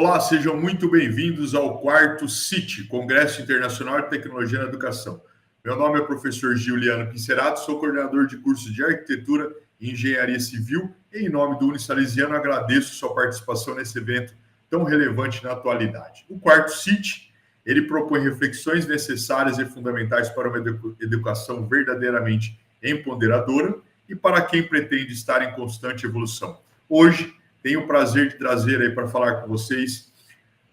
Olá, sejam muito bem-vindos ao quarto CIT, Congresso Internacional de Tecnologia na Educação. Meu nome é professor Giuliano Pincerato, sou coordenador de curso de Arquitetura e Engenharia Civil e, em nome do Unisalesiano, agradeço sua participação nesse evento tão relevante na atualidade. O quarto CIT, ele propõe reflexões necessárias e fundamentais para uma educação verdadeiramente empoderadora e para quem pretende estar em constante evolução. Hoje, tenho o prazer de trazer aí para falar com vocês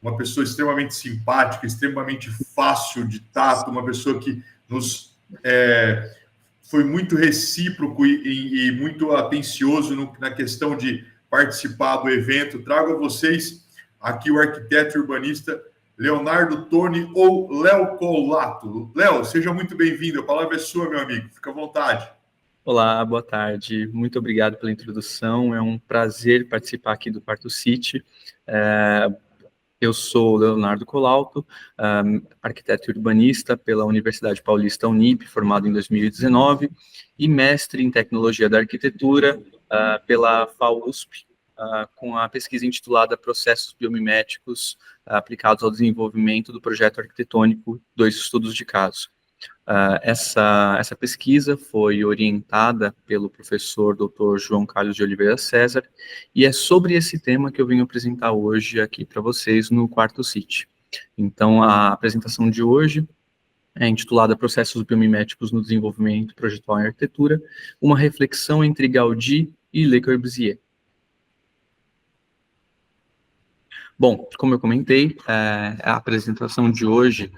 uma pessoa extremamente simpática, extremamente fácil de tato, uma pessoa que nos foi muito recíproco e muito atencioso na questão de participar do evento. Trago a vocês aqui o arquiteto e urbanista Leonardo Toni, ou Léo Colato. Léo, seja muito bem-vindo, a palavra é sua, meu amigo, fica à vontade. Olá, boa tarde. Muito obrigado pela introdução. É um prazer participar aqui do quarto CIT. Eu sou Leonardo Colato, arquiteto e urbanista pela Universidade Paulista Unip, formado em 2019, e mestre em tecnologia da arquitetura pela FAUSP, com a pesquisa intitulada Processos Biomiméticos aplicados ao desenvolvimento do projeto arquitetônico 2 estudos de caso. Essa pesquisa foi orientada pelo professor Dr. João Carlos de Oliveira César, e é sobre esse tema que eu venho apresentar hoje aqui para vocês no quarto CIT. Então, a apresentação de hoje é intitulada Processos Biomiméticos no Desenvolvimento Projetual em Arquitetura, uma reflexão entre Gaudí e Le Corbusier. Bom, como eu comentei, a apresentação de hoje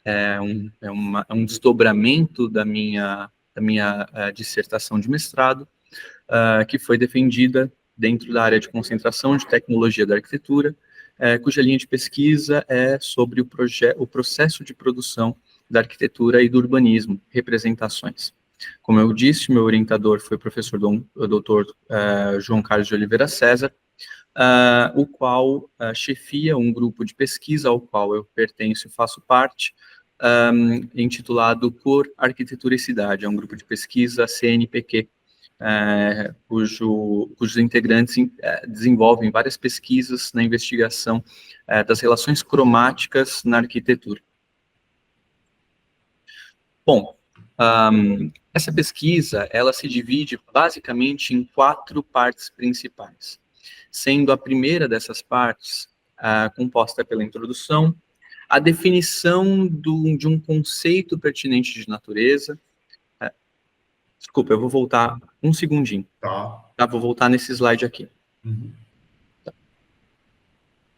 é um desdobramento da minha dissertação de mestrado, que foi defendida dentro da área de concentração de tecnologia da arquitetura, cuja linha de pesquisa é sobre o processo de produção da arquitetura e do urbanismo, representações. Como eu disse, meu orientador foi o professor Dr. João Carlos de Oliveira César, o qual chefia um grupo de pesquisa ao qual eu pertenço e faço parte, intitulado Por Arquitetura e Cidade. É um grupo de pesquisa CNPq, cujos integrantes desenvolvem várias pesquisas na investigação das relações cromáticas na arquitetura. Bom, essa pesquisa, ela se divide basicamente em 4 partes principais, sendo a primeira dessas partes composta pela introdução, a definição de um conceito pertinente de natureza. Desculpa, eu vou voltar um segundinho. Tá, vou voltar nesse slide aqui. Uhum.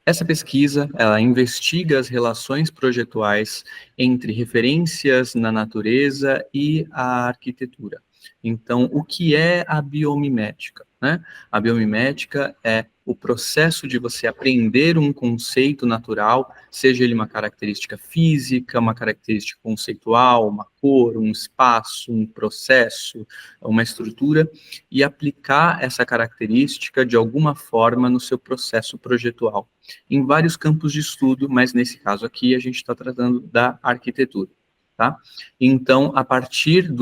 Essa pesquisa, ela investiga as relações projetuais entre referências na natureza e a arquitetura. Então, o que é a biomimética, né? A biomimética é o processo de você aprender um conceito natural, seja ele uma característica física, uma característica conceitual, uma cor, um espaço, um processo, uma estrutura, e aplicar essa característica de alguma forma no seu processo projetual, em vários campos de estudo, mas nesse caso aqui a gente está tratando da arquitetura. Tá? Então, a partir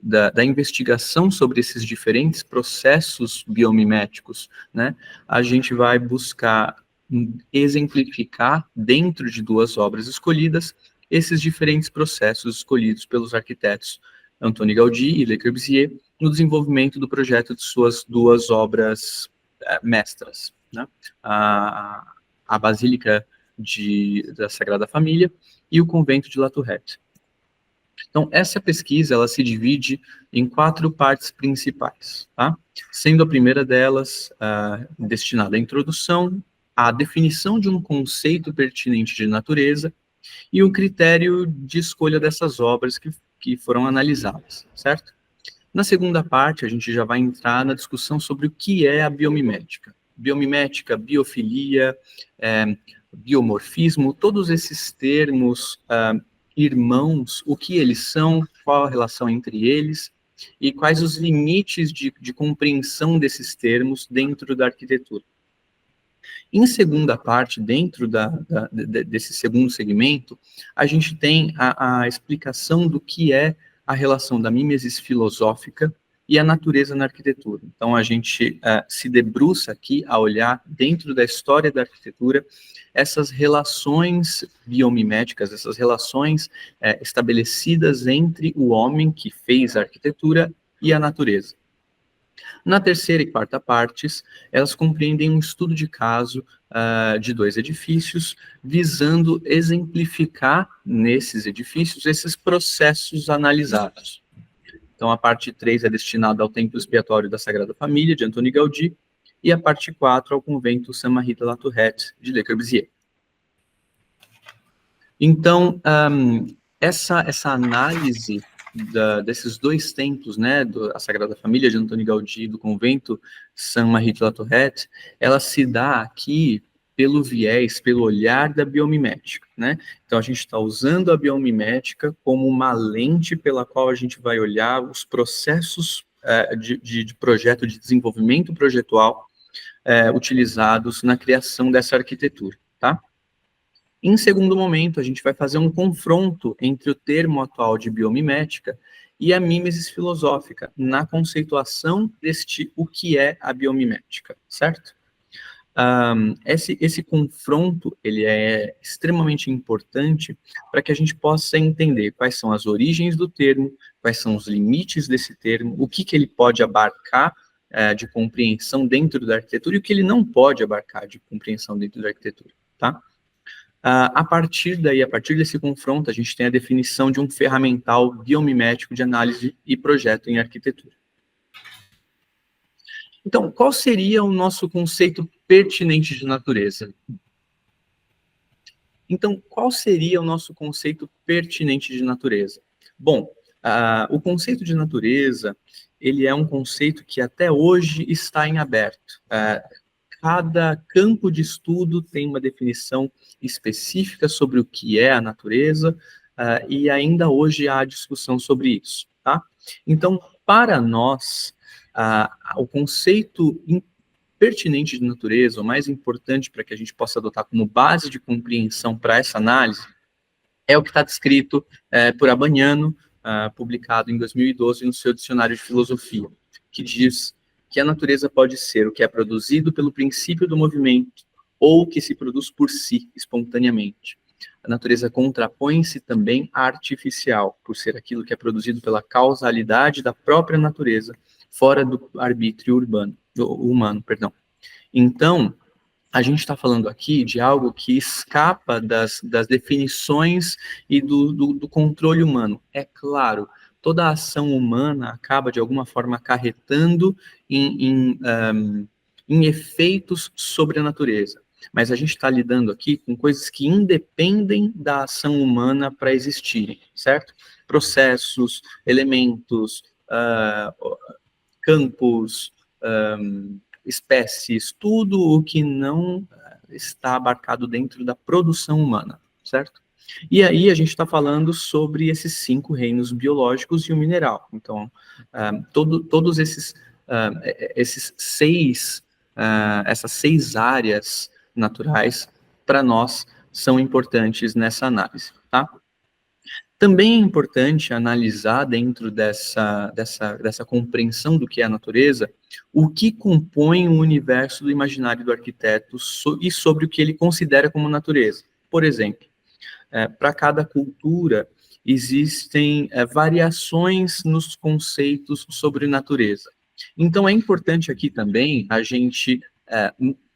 da investigação sobre esses diferentes processos biomiméticos, né, a gente vai buscar exemplificar, dentro de 2 obras escolhidas, esses diferentes processos escolhidos pelos arquitetos Antoni Gaudí e Le Corbusier no desenvolvimento do projeto de suas 2 obras mestras, né? A Basílica da Sagrada Família e o Convento de La Tourette. Então, essa pesquisa, ela se divide em 4 partes principais, tá? Sendo a primeira delas destinada à introdução, à definição de um conceito pertinente de natureza e o critério de escolha dessas obras que foram analisadas, certo? Na segunda parte, a gente já vai entrar na discussão sobre o que é a biomimética. Biomimética, biofilia, biomorfismo, todos esses termos irmãos, o que eles são, qual a relação entre eles e quais os limites de compreensão desses termos dentro da arquitetura. Em segunda parte, dentro desse segundo segmento, a gente tem a explicação do que é a relação da mimesis filosófica e a natureza na arquitetura. Então, a gente se debruça aqui a olhar dentro da história da arquitetura essas relações biomiméticas, essas relações estabelecidas entre o homem que fez a arquitetura e a natureza. Na terceira e quarta partes, elas compreendem um estudo de caso de 2 edifícios, visando exemplificar nesses edifícios esses processos analisados. Então, a parte 3 é destinada ao Templo Expiatório da Sagrada Família, de Antoni Gaudí, e a parte 4 ao Convento Saint-Marie de la Tourette, de Le Corbusier. Então, essa análise desses 2 templos, né, da Sagrada Família de Antoni Gaudí e do Convento Saint-Marie de la Tourette, ela se dá aqui pelo viés, pelo olhar da biomimética, né? Então, a gente está usando a biomimética como uma lente pela qual a gente vai olhar os processos de projeto, de desenvolvimento projetual utilizados na criação dessa arquitetura, tá? Em segundo momento, a gente vai fazer um confronto entre o termo atual de biomimética e a mimesis filosófica, na conceituação o que é a biomimética, certo? Esse confronto, ele é extremamente importante para que a gente possa entender quais são as origens do termo, quais são os limites desse termo, o que ele pode abarcar de compreensão dentro da arquitetura e o que ele não pode abarcar de compreensão dentro da arquitetura, tá? A partir desse confronto, a gente tem a definição de um ferramental biomimético de análise e projeto em arquitetura. Então, qual seria o nosso conceito pertinente de natureza? Então, qual seria o nosso conceito pertinente de natureza? Bom, o conceito de natureza, ele é um conceito que até hoje está em aberto. Cada campo de estudo tem uma definição específica sobre o que é a natureza, e ainda hoje há discussão sobre isso, tá? Então, para nós, o conceito pertinente de natureza, o mais importante para que a gente possa adotar como base de compreensão para essa análise, é o que está descrito por Abaniano, publicado em 2012 no seu Dicionário de Filosofia, que diz que a natureza pode ser o que é produzido pelo princípio do movimento ou o que se produz por si, espontaneamente. A natureza contrapõe-se também à artificial, por ser aquilo que é produzido pela causalidade da própria natureza, fora do arbítrio humano. Então, a gente está falando aqui de algo que escapa das definições e do controle humano. É claro, toda a ação humana acaba, de alguma forma, acarretando em efeitos sobre a natureza. Mas a gente está lidando aqui com coisas que independem da ação humana para existirem, certo? Processos, elementos, campos, espécies, tudo o que não está abarcado dentro da produção humana, certo? E aí a gente está falando sobre esses 5 reinos biológicos e o mineral. Então, todos esses 6, essas 6 áreas naturais, para nós, são importantes nessa análise, tá? Também é importante analisar dentro dessa compreensão do que é a natureza, o que compõe o universo do imaginário do arquiteto e sobre o que ele considera como natureza. Por exemplo, para cada cultura existem variações nos conceitos sobre natureza. Então é importante aqui também a gente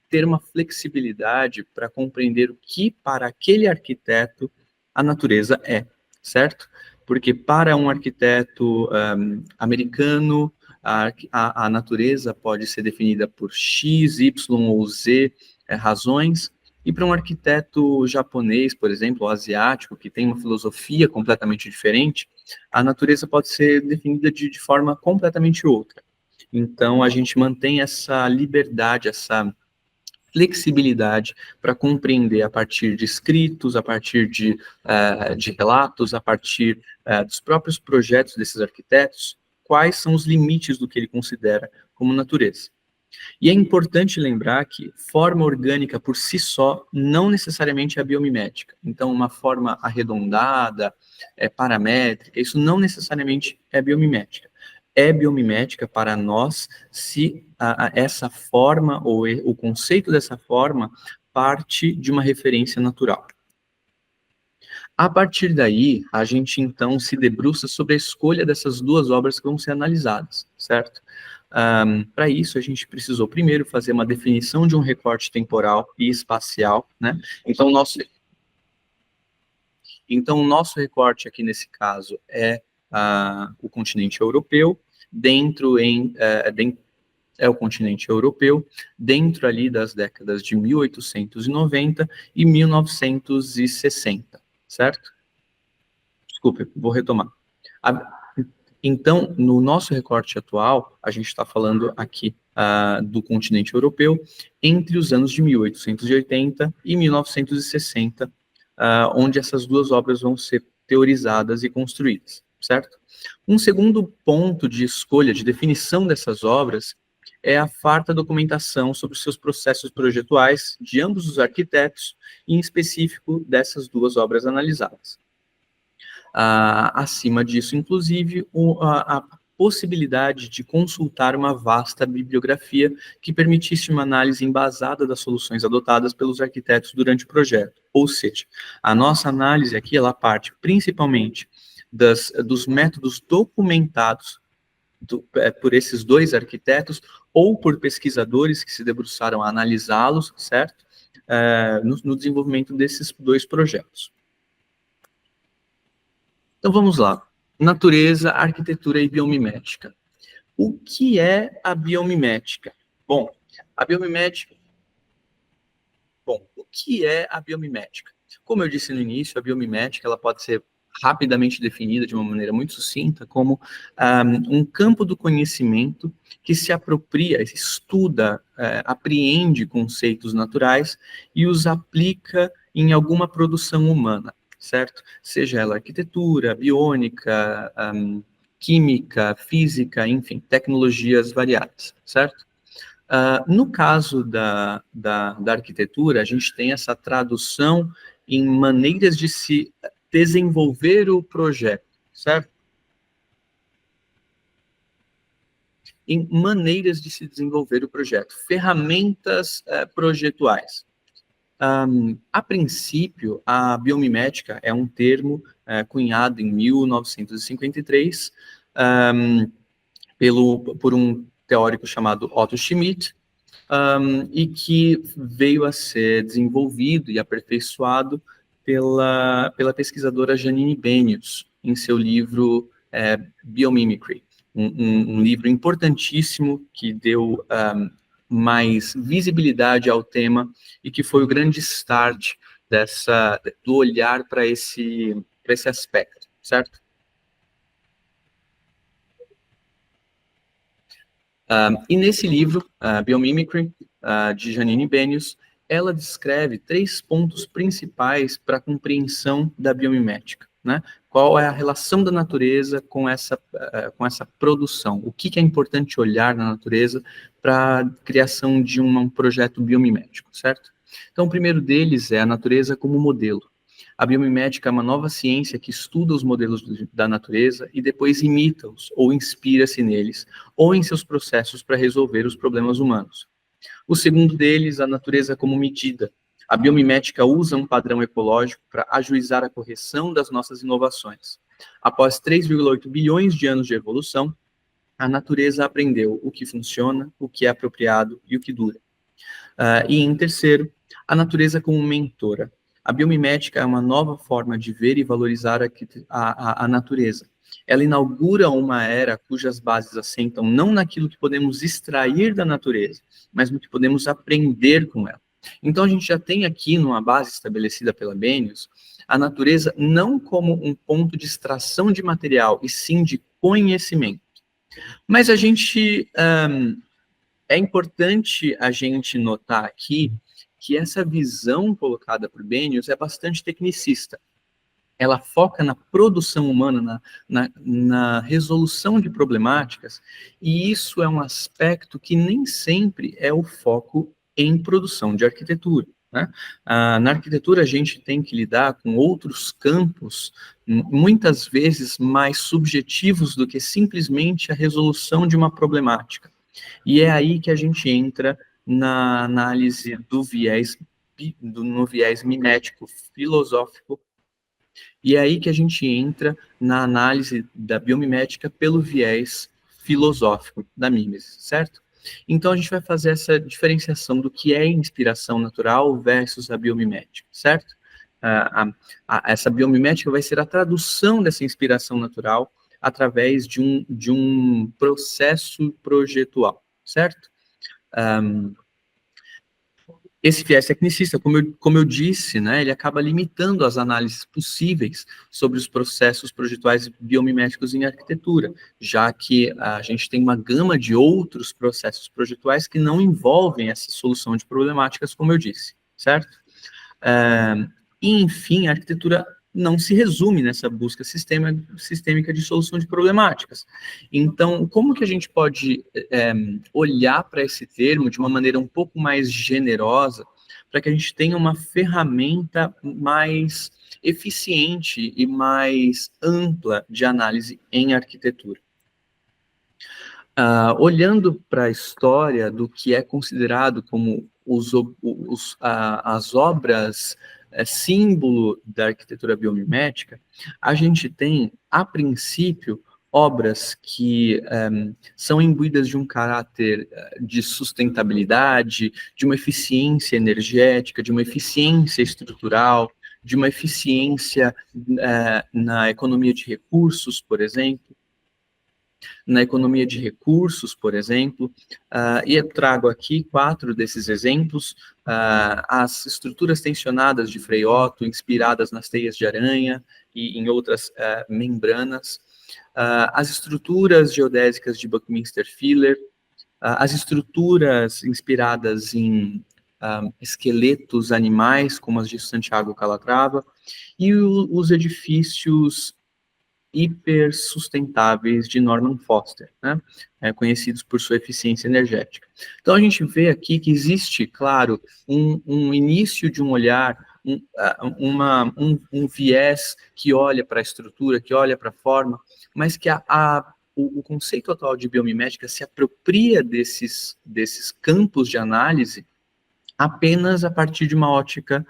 ter uma flexibilidade para compreender o que para aquele arquiteto a natureza é, certo? Porque para um arquiteto americano, a natureza pode ser definida por X, Y ou Z razões, e para um arquiteto japonês, por exemplo, ou asiático, que tem uma filosofia completamente diferente, a natureza pode ser definida de forma completamente outra. Então, a gente mantém essa liberdade, essa flexibilidade para compreender a partir de escritos, a partir de relatos, a partir dos próprios projetos desses arquitetos, quais são os limites do que ele considera como natureza. E é importante lembrar que forma orgânica por si só não necessariamente é biomimética. Então, uma forma arredondada, paramétrica, isso não necessariamente é biomimética. é biomimética para nós se essa forma, ou o conceito dessa forma, parte de uma referência natural. A partir daí, a gente então se debruça sobre a escolha dessas duas obras que vão ser analisadas, certo? Para isso, a gente precisou primeiro fazer uma definição de um recorte temporal e espacial, né? Então, o nosso recorte aqui nesse caso é o continente europeu, é o continente europeu, dentro ali das décadas de 1890 e 1960, certo? Desculpe, vou retomar. Então, no nosso recorte atual, a gente está falando aqui do continente europeu, entre os anos de 1880 e 1960, onde essas duas obras vão ser teorizadas e construídas, certo? Um segundo ponto de escolha, de definição dessas obras, é a farta documentação sobre os seus processos projetuais de ambos os arquitetos, e em específico dessas duas obras analisadas. Acima disso, inclusive, a possibilidade de consultar uma vasta bibliografia que permitisse uma análise embasada das soluções adotadas pelos arquitetos durante o projeto. Ou seja, a nossa análise aqui, ela parte principalmente dos métodos documentados por esses dois arquitetos ou por pesquisadores que se debruçaram a analisá-los, certo? No desenvolvimento desses dois projetos. Então, vamos lá. Natureza, arquitetura e biomimética. O que é a biomimética? Bom, o que é a biomimética? Como eu disse no início, a biomimética ela pode ser rapidamente definida de uma maneira muito sucinta como um campo do conhecimento que se apropria, estuda, apreende conceitos naturais e os aplica em alguma produção humana, certo? Seja ela arquitetura, biônica, química, física, enfim, tecnologias variadas, certo? No caso da arquitetura, a gente tem essa tradução em maneiras de se desenvolver o projeto, certo? Em maneiras de se desenvolver o projeto, ferramentas projetuais. A princípio, a biomimética é um termo cunhado em 1953 por um teórico chamado Otto Schmidt, e que veio a ser desenvolvido e aperfeiçoado pela pesquisadora Janine Benyus, em seu livro Biomimicry, um livro importantíssimo que deu mais visibilidade ao tema e que foi o grande start do olhar para esse aspecto, certo? E nesse livro, Biomimicry, de Janine Benyus, ela descreve 3 pontos principais para a compreensão da biomimética, né? Qual é a relação da natureza com essa produção? O que é importante olhar na natureza para a criação de um projeto biomimético, certo? Então, o primeiro deles é a natureza como modelo. A biomimética é uma nova ciência que estuda os modelos da natureza e depois imita-os ou inspira-se neles, ou em seus processos para resolver os problemas humanos. O segundo deles, a natureza como medida. A biomimética usa um padrão ecológico para ajuizar a correção das nossas inovações. Após 3,8 bilhões de anos de evolução, a natureza aprendeu o que funciona, o que é apropriado e o que dura. E em terceiro, a natureza como mentora. A biomimética é uma nova forma de ver e valorizar a natureza. Ela inaugura uma era cujas bases assentam não naquilo que podemos extrair da natureza, mas no que podemos aprender com ela. Então, a gente já tem aqui, numa base estabelecida pela Benyus, a natureza não como um ponto de extração de material, e sim de conhecimento. Mas é importante a gente notar aqui que essa visão colocada por Benyus é bastante tecnicista. Ela foca na produção humana, na resolução de problemáticas, e isso é um aspecto que nem sempre é o foco em produção de arquitetura, né? Na arquitetura, a gente tem que lidar com outros campos, muitas vezes mais subjetivos do que simplesmente a resolução de uma problemática. E é aí que a gente entra na análise do viés, no viés mimético filosófico, e é aí que a gente entra na análise da biomimética pelo viés filosófico da mímese, certo? Então, a gente vai fazer essa diferenciação do que é inspiração natural versus a biomimética, certo? Essa biomimética vai ser a tradução dessa inspiração natural através de um processo projetual, certo? Esse viés tecnicista, como eu disse, né, ele acaba limitando as análises possíveis sobre os processos projetuais biomiméticos em arquitetura, já que a gente tem uma gama de outros processos projetuais que não envolvem essa solução de problemáticas, como eu disse, certo? E, enfim, a arquitetura não se resume nessa busca sistêmica de solução de problemáticas. Então, como que a gente pode olhar para esse termo de uma maneira um pouco mais generosa, para que a gente tenha uma ferramenta mais eficiente e mais ampla de análise em arquitetura? Olhando para a história do que é considerado como as obras símbolo da arquitetura biomimética, a gente tem, a princípio, obras que são imbuídas de um caráter de sustentabilidade, de uma eficiência energética, de uma eficiência estrutural, de uma eficiência na economia de recursos, por exemplo. Na economia de recursos, por exemplo, e eu trago aqui 4 desses exemplos: as estruturas tensionadas de Frei Otto, inspiradas nas teias de aranha e em outras membranas, as estruturas geodésicas de Buckminster Fuller, as estruturas inspiradas em esqueletos animais, como as de Santiago Calatrava, e os edifícios hipersustentáveis de Norman Foster, né, conhecidos por sua eficiência energética. Então, a gente vê aqui que existe, claro, um início de um olhar, um viés que olha para a estrutura, que olha para a forma, mas que o conceito atual de biomimética se apropria desses campos de análise apenas a partir de uma ótica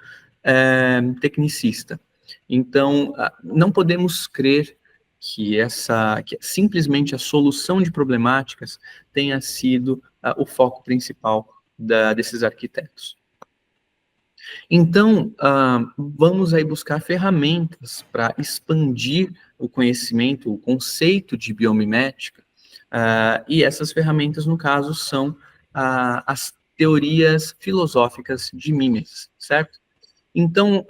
tecnicista. Então, não podemos crer que simplesmente a solução de problemáticas tenha sido o foco principal desses arquitetos. Então, vamos aí buscar ferramentas para expandir o conhecimento, o conceito de biomimética, e essas ferramentas, no caso, são as teorias filosóficas de mimesis, certo? Então,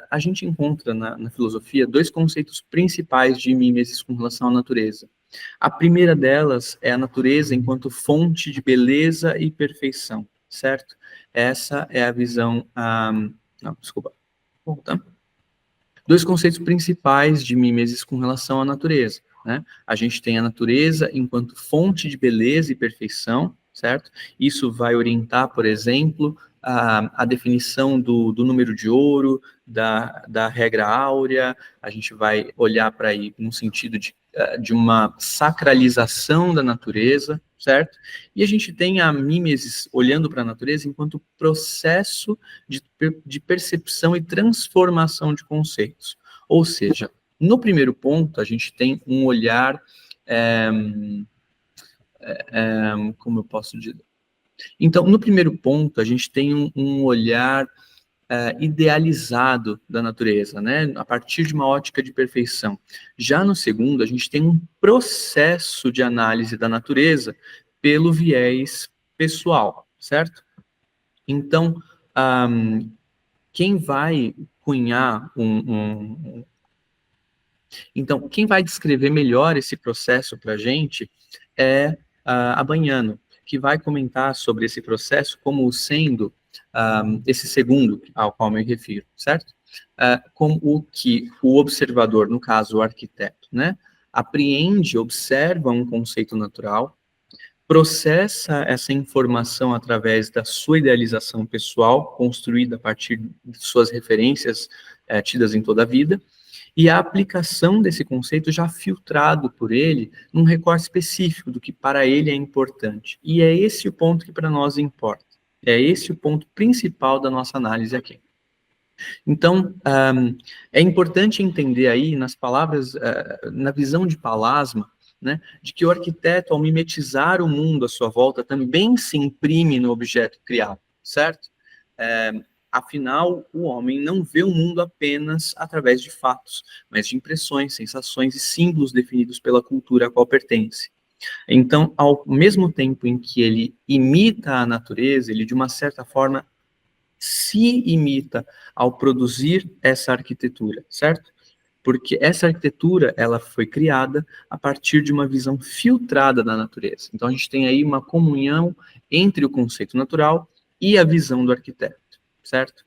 a gente encontra na filosofia 2 conceitos principais de mimesis com relação à natureza. A primeira delas é a natureza enquanto fonte de beleza e perfeição, certo? Essa é a visão... não, desculpa. Volta. 2 conceitos principais de mimesis com relação à natureza, né? A gente tem a natureza enquanto fonte de beleza e perfeição, certo? Isso vai orientar, por exemplo, a definição do número de ouro, da regra áurea. A gente vai olhar para aí no sentido de uma sacralização da natureza, certo? E a gente tem a mimesis olhando para a natureza enquanto processo de percepção e transformação de conceitos. Ou seja, no primeiro ponto, a gente tem um olhar, como eu posso dizer? Então, no primeiro ponto, a gente tem um olhar idealizado da natureza, né, a partir de uma ótica de perfeição. Já no segundo, a gente tem um processo de análise da natureza pelo viés pessoal, certo? Então, quem vai cunhar Então, quem vai descrever melhor esse processo para a gente é a Bagnano, que vai comentar sobre esse processo como sendo esse segundo ao qual me refiro, certo? Como o que o observador, no caso o arquiteto, né, apreende, observa um conceito natural, processa essa informação através da sua idealização pessoal, construída a partir de suas referências tidas em toda a vida, e a aplicação desse conceito já filtrado por ele num recorte específico do que para ele é importante. E é esse o ponto que para nós importa. É esse o ponto principal da nossa análise aqui. Então, é importante entender aí, nas palavras, na visão de Palasma, né, de que o arquiteto, ao mimetizar o mundo à sua volta, também se imprime no objeto criado, certo? Afinal, o homem não vê o mundo apenas através de fatos, mas de impressões, sensações e símbolos definidos pela cultura a qual pertence. Então, ao mesmo tempo em que ele imita a natureza, ele, de uma certa forma, se imita ao produzir essa arquitetura, certo? Porque essa arquitetura, ela foi criada a partir de uma visão filtrada da natureza. Então, a gente tem aí uma comunhão entre o conceito natural e a visão do arquiteto, certo?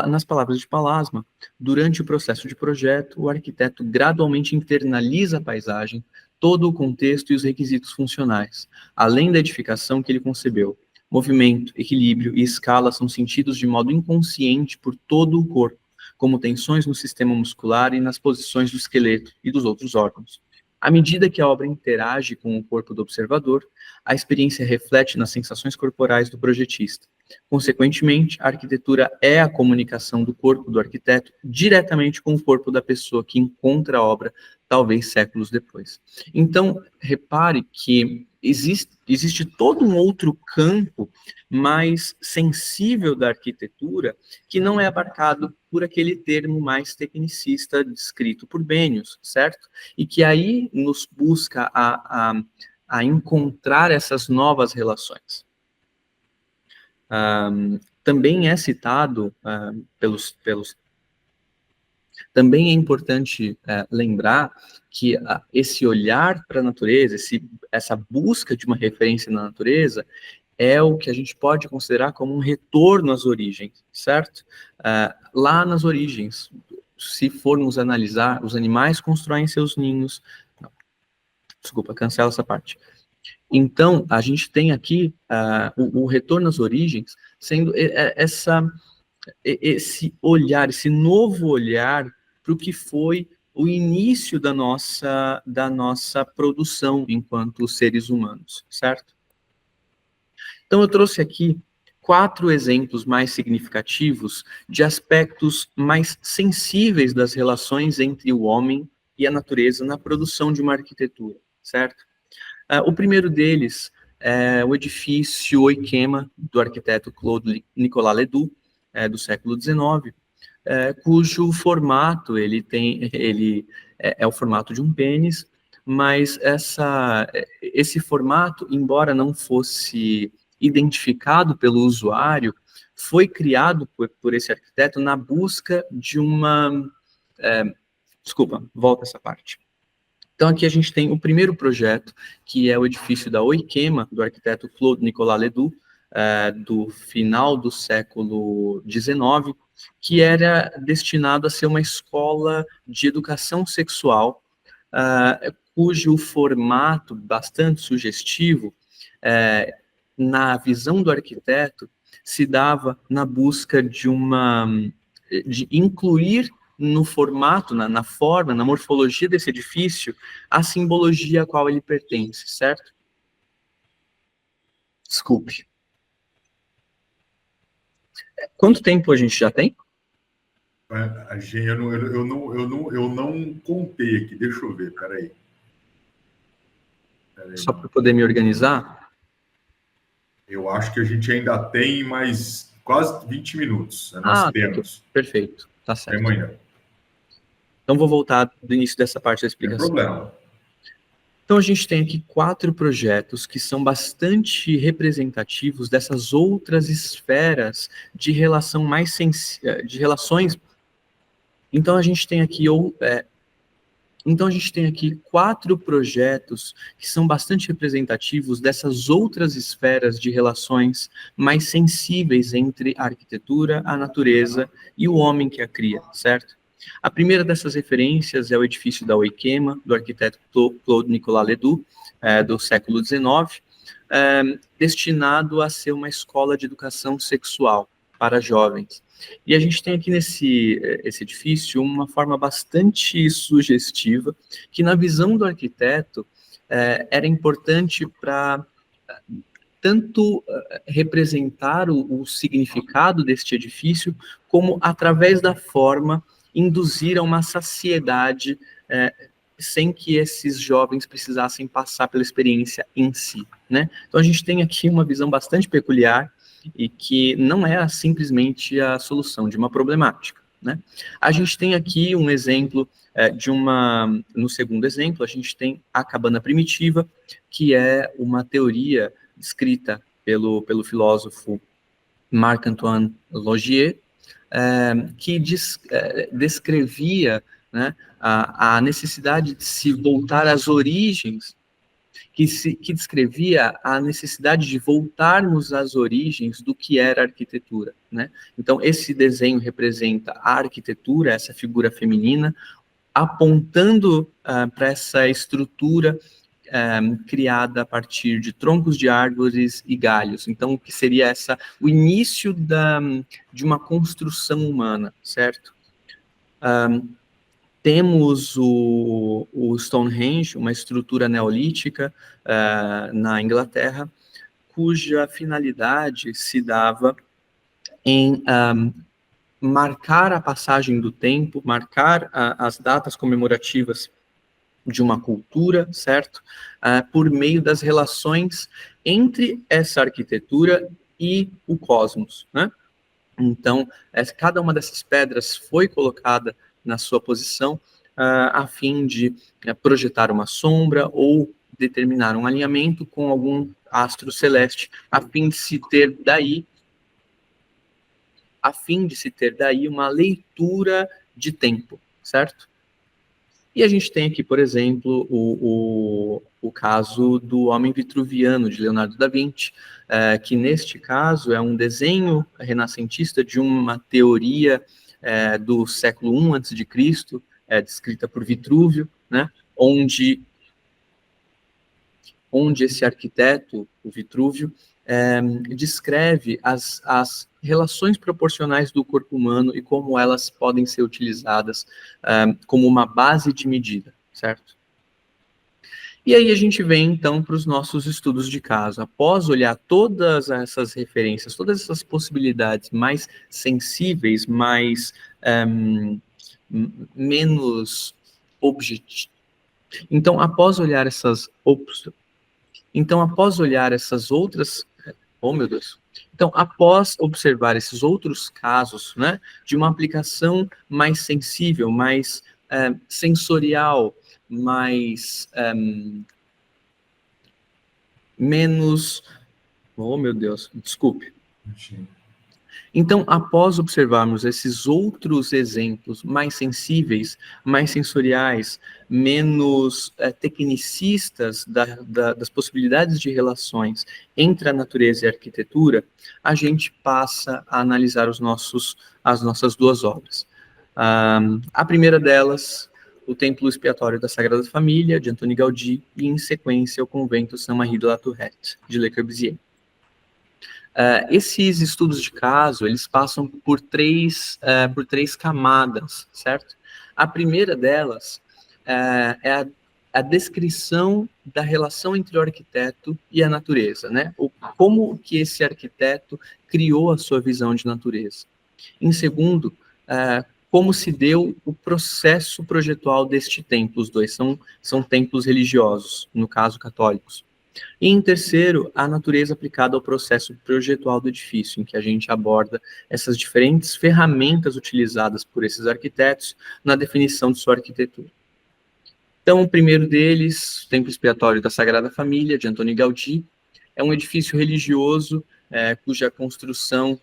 Nas palavras de Palasma, durante o processo de projeto, o arquiteto gradualmente internaliza a paisagem, todo o contexto e os requisitos funcionais, além da edificação que ele concebeu. Movimento, equilíbrio e escala são sentidos de modo inconsciente por todo o corpo, como tensões no sistema muscular e nas posições do esqueleto e dos outros órgãos. À medida que a obra interage com o corpo do observador, a experiência reflete nas sensações corporais do projetista. Consequentemente, a arquitetura é a comunicação do corpo do arquiteto diretamente com o corpo da pessoa que encontra a obra, talvez séculos depois. Então, repare que existe todo um outro campo mais sensível da arquitetura que não é abarcado por aquele termo mais tecnicista descrito por Bennius, certo? E que aí nos busca a encontrar essas novas relações. Também é citado também é importante lembrar que esse olhar para a natureza, essa busca de uma referência na natureza, é o que a gente pode considerar como um retorno às origens, certo? Lá nas origens, se formos analisar, os animais constroem seus ninhos. Não, desculpa, cancela essa parte. Então, a gente tem aqui o retorno às origens, sendo esse olhar, esse novo olhar para o que foi o início da nossa produção enquanto seres humanos, certo? Então, eu trouxe aqui 4 exemplos mais significativos de aspectos mais sensíveis das relações entre o homem e a natureza na produção de uma arquitetura, certo? O primeiro deles é o edifício Oikema, do arquiteto Claude Nicolas Ledoux, do século XIX, cujo formato é o formato de um pênis, mas esse formato, embora não fosse identificado pelo usuário, foi criado por esse arquiteto na busca de uma... desculpa, volta essa parte. Então, aqui a gente tem o primeiro projeto, que é o edifício da Oikema, do arquiteto Claude Nicolas Ledoux, do final do século XIX, que era destinado a ser uma escola de educação sexual, cujo formato bastante sugestivo, na visão do arquiteto, se dava na busca de incluir no formato, na forma, na morfologia desse edifício, a simbologia a qual ele pertence, certo? Desculpe. Quanto tempo a gente já tem? Eu não contei aqui, deixa eu ver, peraí. Só para poder me organizar? Eu acho que a gente ainda tem mais quase 20 minutos. Nós temos. Perfeito, tá certo. Até amanhã. Então, vou voltar do início dessa parte da explicação. Não tem problema. Então, a gente tem aqui 4 projetos que são bastante representativos dessas outras esferas de relação mais de relações. Então, a gente tem aqui 4 projetos que são bastante representativos dessas outras esferas de relações mais sensíveis entre a arquitetura, a natureza e o homem que a cria, certo? A primeira dessas referências é o edifício da Oikema, do arquiteto Claude Nicolas Ledoux, do século XIX, destinado a ser uma escola de educação sexual para jovens. E a gente tem aqui esse edifício uma forma bastante sugestiva, que na visão do arquiteto era importante para tanto representar o significado deste edifício, como através da forma induzir a uma saciedade sem que esses jovens precisassem passar pela experiência em si, né? Então a gente tem aqui uma visão bastante peculiar e que não é simplesmente a solução de uma problemática, né? A gente tem aqui um exemplo no segundo exemplo, a gente tem a cabana primitiva, que é uma teoria escrita pelo filósofo Marc-Antoine Logier, que descrevia, né, a necessidade de se voltar às origens, que descrevia a necessidade de voltarmos às origens do que era a arquitetura, né? Então, esse desenho representa a arquitetura, essa figura feminina, apontando para essa estrutura criada a partir de troncos de árvores e galhos. Então, que seria o início de uma construção humana, certo? Temos o Stonehenge, uma estrutura neolítica na Inglaterra, cuja finalidade se dava em marcar a passagem do tempo, marcar as datas comemorativas de uma cultura, certo? Por meio das relações entre essa arquitetura e o cosmos, né? Então, cada uma dessas pedras foi colocada na sua posição a fim de projetar uma sombra ou determinar um alinhamento com algum astro celeste, a fim de se ter daí uma leitura de tempo, certo? E a gente tem aqui, por exemplo, o caso do Homem Vitruviano, de Leonardo da Vinci, que neste caso é um desenho renascentista de uma teoria do século I a.C., descrita por Vitrúvio, né, onde esse arquiteto, o Vitrúvio, descreve as relações proporcionais do corpo humano e como elas podem ser utilizadas como uma base de medida, certo? E aí a gente vem, então, para os nossos estudos de caso. Após olhar todas essas referências, todas essas possibilidades mais sensíveis, mais menos objetivas. Então, após olhar essas outras... Oh, meu Deus. Então, após observar esses outros casos, né, de uma aplicação mais sensível, mais sensorial, mais menos... Oh, meu Deus, desculpe. Então, após observarmos esses outros exemplos mais sensíveis, mais sensoriais, menos tecnicistas das possibilidades de relações entre a natureza e a arquitetura, a gente passa a analisar as nossas duas obras. A primeira delas, o Templo Expiatório da Sagrada Família, de Antoni Gaudí, e, em sequência, o Convento Saint-Marie de la Tourette, de Le Corbusier. Esses estudos de caso, eles passam por três camadas, certo? A primeira delas é a descrição da relação entre o arquiteto e a natureza, né? Como que esse arquiteto criou a sua visão de natureza. Em segundo, como se deu o processo projetual deste templo. Os dois são templos religiosos, no caso católicos. E em terceiro, a natureza aplicada ao processo projetual do edifício, em que a gente aborda essas diferentes ferramentas utilizadas por esses arquitetos na definição de sua arquitetura. Então, o primeiro deles, o Templo Expiatório da Sagrada Família, de Antoni Gaudí, é um edifício religioso cuja construção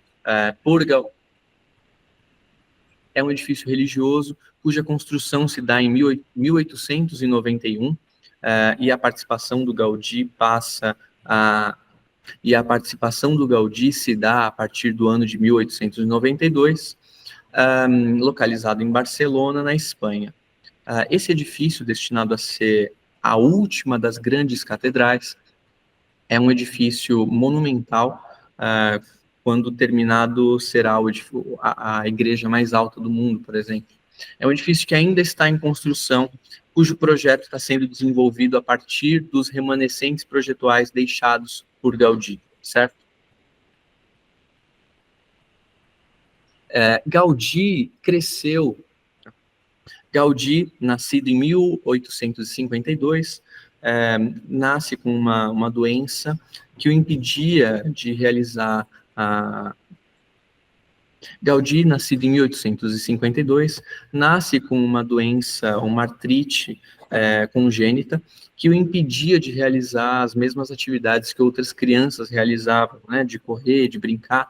se dá em 1891, e a participação do Gaudí se dá a partir do ano de 1892, localizado em Barcelona, na Espanha. Esse edifício, destinado a ser a última das grandes catedrais, é um edifício monumental. Quando terminado, será a igreja mais alta do mundo, por exemplo. É um edifício que ainda está em construção, cujo projeto está sendo desenvolvido a partir dos remanescentes projetuais deixados por Gaudí, certo? Gaudí cresceu. Gaudí, nascido em 1852, nasce com uma doença que o impedia de realizar Gaudí, nascido em 1852, nasce com uma doença, uma artrite congênita, que o impedia de realizar as mesmas atividades que outras crianças realizavam, né, de correr, de brincar,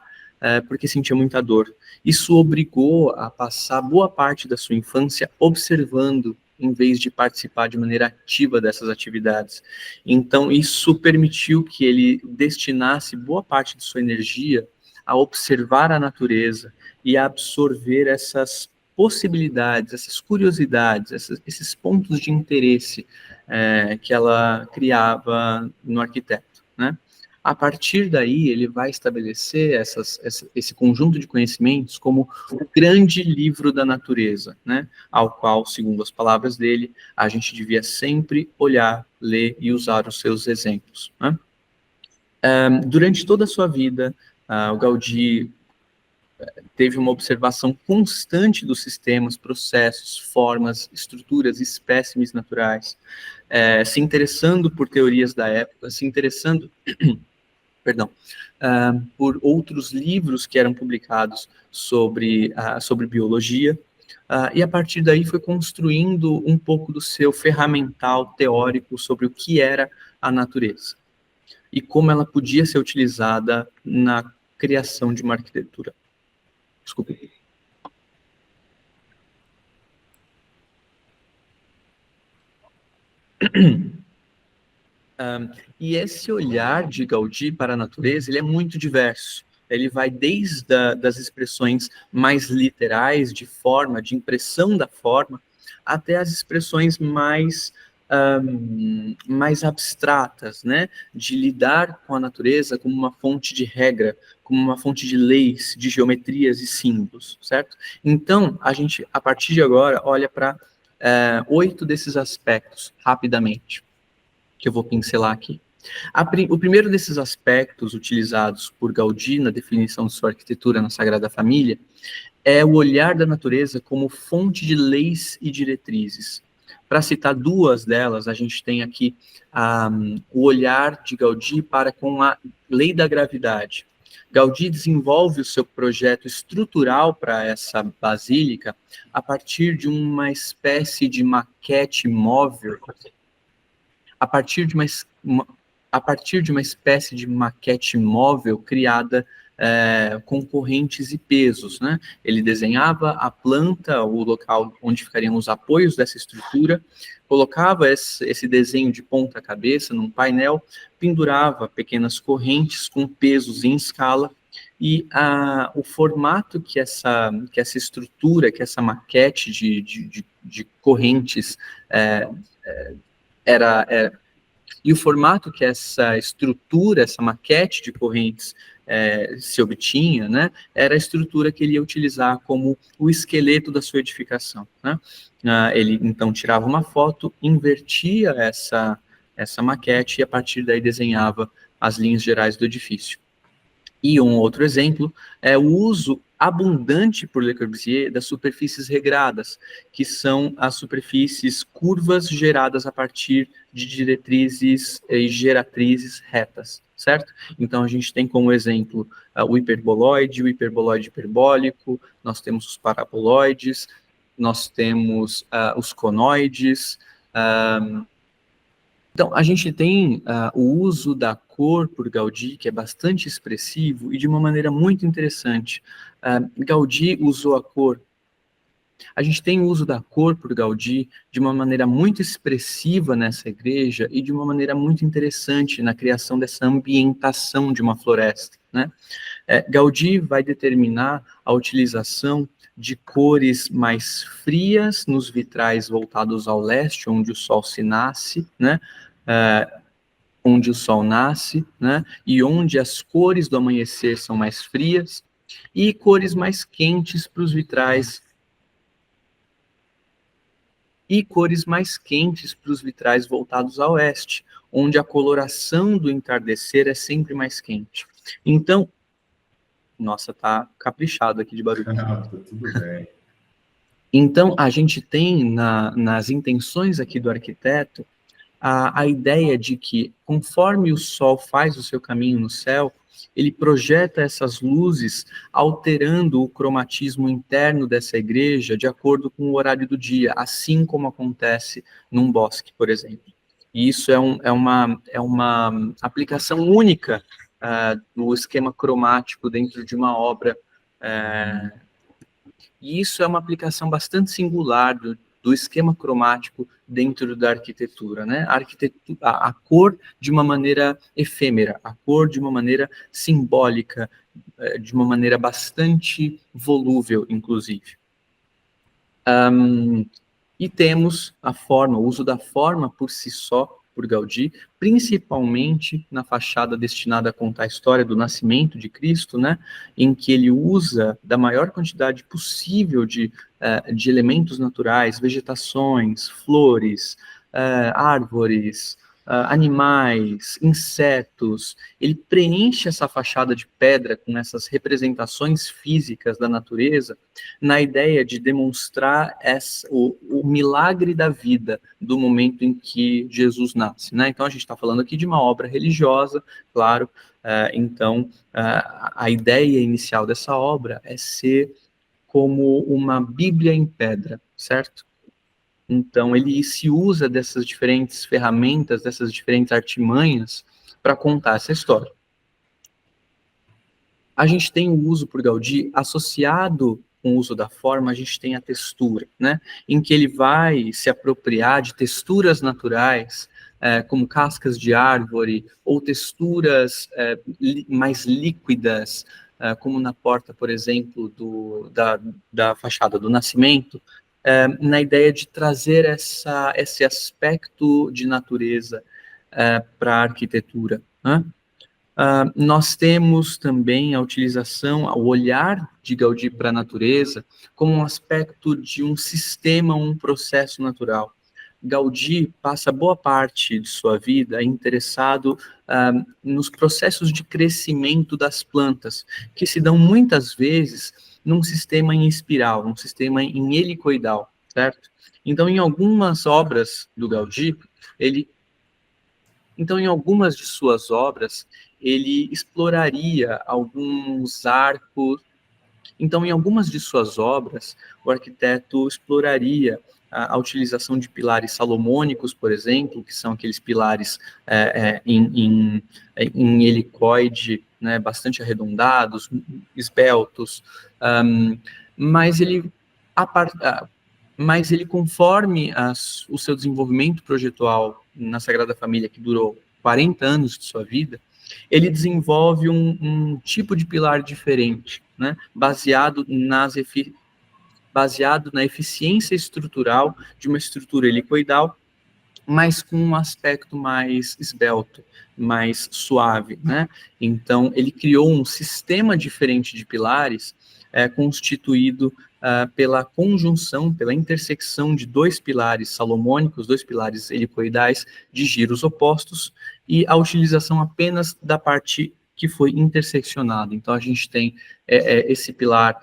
porque sentia muita dor. Isso obrigou a passar boa parte da sua infância observando, em vez de participar de maneira ativa dessas atividades. Então, isso permitiu que ele destinasse boa parte de sua energia a observar a natureza e a absorver essas possibilidades, essas curiosidades, esses pontos de interesse que ela criava no arquiteto, né? A partir daí, ele vai estabelecer esse conjunto de conhecimentos como o grande livro da natureza, né? Ao qual, segundo as palavras dele, a gente devia sempre olhar, ler e usar os seus exemplos, né? Durante toda a sua vida, o Gaudí teve uma observação constante dos sistemas, processos, formas, estruturas, espécimes naturais, se interessando por teorias da época, se interessando por outros livros que eram publicados sobre biologia, e a partir daí foi construindo um pouco do seu ferramental teórico sobre o que era a natureza e como ela podia ser utilizada na criação de uma arquitetura. Desculpe. E esse olhar de Gaudí para a natureza, ele é muito diverso. Ele vai desde das expressões mais literais, de forma, de impressão da forma, até as expressões mais abstratas, né? De lidar com a natureza como uma fonte de regra, como uma fonte de leis, de geometrias e símbolos, certo? Então, a gente, a partir de agora, olha para 8 desses aspectos, rapidamente, que eu vou pincelar aqui. O primeiro desses aspectos utilizados por Gaudí na definição de sua arquitetura na Sagrada Família é o olhar da natureza como fonte de leis e diretrizes. Para citar duas delas, a gente tem aqui o olhar de Gaudí para com a lei da gravidade. Gaudí desenvolve o seu projeto estrutural para essa basílica a partir de uma espécie de maquete móvel, a partir de uma espécie de maquete móvel criada com correntes e pesos, né? Ele desenhava a planta, o local onde ficariam os apoios dessa estrutura, colocava esse desenho de ponta cabeça num painel, pendurava pequenas correntes com pesos em escala, e o formato que essa estrutura, que essa maquete de correntes e o formato que essa estrutura, essa maquete de correntes se obtinha, né, era a estrutura que ele ia utilizar como o esqueleto da sua edificação, né? Ele, então, tirava uma foto, invertia essa maquete e, a partir daí, desenhava as linhas gerais do edifício. E um outro exemplo é o uso abundante por Le Corbusier das superfícies regradas, que são as superfícies curvas geradas a partir de diretrizes e geratrizes retas, certo? Então, a gente tem como exemplo o hiperboloide hiperbólico, nós temos os paraboloides, nós temos os conoides. Então, a gente tem o uso da cor por Gaudí, que é bastante expressivo e de uma maneira muito interessante. Gaudí usou a cor. A gente tem o uso da cor por Gaudí de uma maneira muito expressiva nessa igreja e de uma maneira muito interessante na criação dessa ambientação de uma floresta, né? Gaudí vai determinar a utilização de cores mais frias nos vitrais voltados ao leste, onde o sol se nasce, né? Onde o sol nasce, né? E onde as cores do amanhecer são mais frias, e cores mais quentes para os vitrais voltados ao oeste, onde a coloração do entardecer é sempre mais quente. Então, nossa, tá caprichado aqui de barulho. Tá tudo bem. Então, a gente tem nas intenções aqui do arquiteto a ideia de que, conforme o sol faz o seu caminho no céu, ele projeta essas luzes, alterando o cromatismo interno dessa igreja de acordo com o horário do dia, assim como acontece num bosque, por exemplo. E isso é uma aplicação única do esquema cromático dentro de uma obra. E isso é uma aplicação bastante singular do esquema cromático dentro da arquitetura, né? A cor de uma maneira efêmera, a cor de uma maneira simbólica, de uma maneira bastante volúvel, inclusive. E temos a forma, o uso da forma por si só, por Gaudí, principalmente na fachada destinada a contar a história do nascimento de Cristo, né, em que ele usa da maior quantidade possível de elementos naturais, vegetações, flores, árvores, animais, insetos. Ele preenche essa fachada de pedra com essas representações físicas da natureza, na ideia de demonstrar o milagre da vida do momento em que Jesus nasce, né? Então, a gente está falando aqui de uma obra religiosa, claro. Então, a ideia inicial dessa obra é ser como uma Bíblia em pedra, certo? Então, ele se usa dessas diferentes ferramentas, dessas diferentes artimanhas para contar essa história. A gente tem o uso por Gaudí associado com o uso da forma, a gente tem a textura, né? Em que ele vai se apropriar de texturas naturais, como cascas de árvore, ou texturas mais líquidas, como na porta, por exemplo, da fachada do Nascimento, na ideia de trazer esse aspecto de natureza para a arquitetura, né? Nós temos também a utilização, o olhar de Gaudí para a natureza como um aspecto de um sistema, um processo natural. Gaudí passa boa parte de sua vida interessado nos processos de crescimento das plantas, que se dão muitas vezes num sistema em espiral, num sistema em helicoidal, certo? Então, em algumas obras do Gaudí, em algumas de suas obras, ele exploraria alguns arcos. Então, em algumas de suas obras, o arquiteto exploraria a utilização de pilares salomônicos, por exemplo, que são aqueles pilares em helicoide, né, bastante arredondados, esbeltos, mas ele conforme o seu desenvolvimento projetual na Sagrada Família, que durou 40 anos de sua vida, ele desenvolve um tipo de pilar diferente, né, baseado na eficiência estrutural de uma estrutura helicoidal, mas com um aspecto mais esbelto, mais suave, né? Então, ele criou um sistema diferente de pilares, constituído pela conjunção, pela intersecção de dois pilares salomônicos, dois pilares helicoidais de giros opostos, e a utilização apenas da parte que foi interseccionada. Então, a gente tem esse pilar